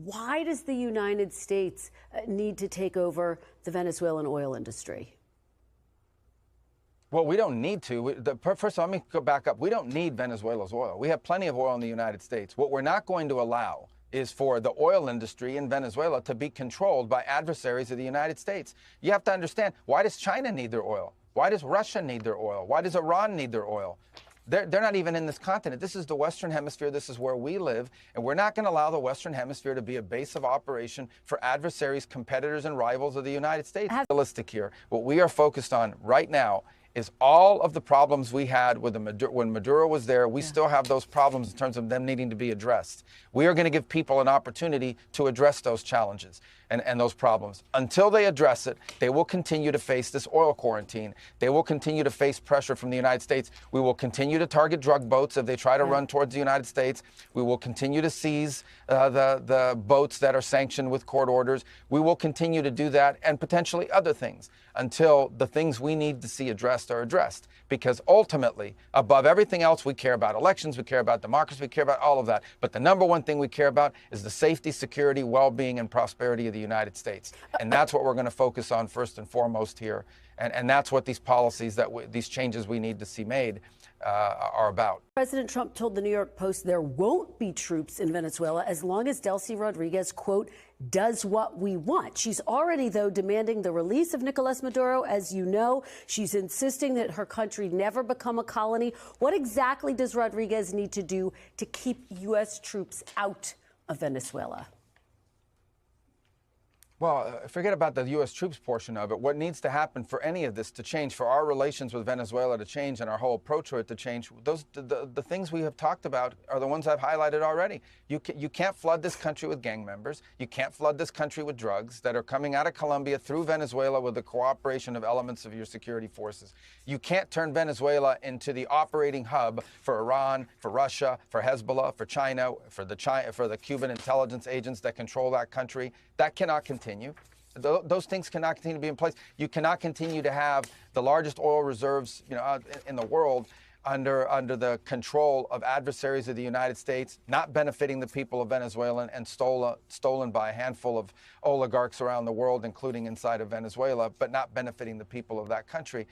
Why does the United States need to take over the Venezuelan oil industry? Well, we don't need to. First of all, let me go back up. We don't need Venezuela's oil. We have plenty of oil in the United States. What we're not going to allow is for the oil industry in Venezuela to be controlled by adversaries of the United States. You have to understand, why does China need their oil? Why does Russia need their oil? Why does Iran need their oil? They're not even in this continent. This is the Western Hemisphere. This is where we live. And we're not going to allow the Western Hemisphere to be a base of operation for adversaries, competitors, and rivals of the United States. Realistic here. What we are focused on right now is all of the problems we had with when Maduro was there. We still have those problems in terms of them needing to be addressed. We are going to give people an opportunity to address those challenges and those problems. Until they address it, they will continue to face this oil quarantine. They will continue to face pressure from the United States. We will continue to target drug boats if they try to run towards the United States. We will continue to seize the boats that are sanctioned with court orders. We will continue to do that and potentially other things until the things we need to see addressed are addressed. Because ultimately, above everything else, we care about elections, we care about democracy, we care about all of that. But the number one thing we care about is the safety, security, well-being, and prosperity of the United States. And that's what we're going to focus on first and foremost here. And that's what these policies, these changes we need to see made are about. President Trump told the New York Post there won't be troops in Venezuela as long as Delcy Rodriguez, quote, does what we want. She's already, though, demanding the release of Nicolas Maduro. As you know, she's insisting that her country never become a colony. What exactly does Rodriguez need to do to keep U.S. troops out of Venezuela? Well, forget about the U.S. troops portion of it. What needs to happen for any of this to change, for our relations with Venezuela to change and our whole approach to it to change, the things we have talked about are the ones I've highlighted already. You can't flood this country with gang members. You can't flood this country with drugs that are coming out of Colombia through Venezuela with the cooperation of elements of your security forces. You can't turn Venezuela into the operating hub for Iran, for Russia, for Hezbollah, for China, for the Cuban intelligence agents that control that country. That cannot continue. Those things cannot continue to be in place. You cannot continue to have the largest oil reserves, in the world under the control of adversaries of the United States, not benefiting the people of Venezuela and stolen by a handful of oligarchs around the world, including inside of Venezuela, but not benefiting the people of that country.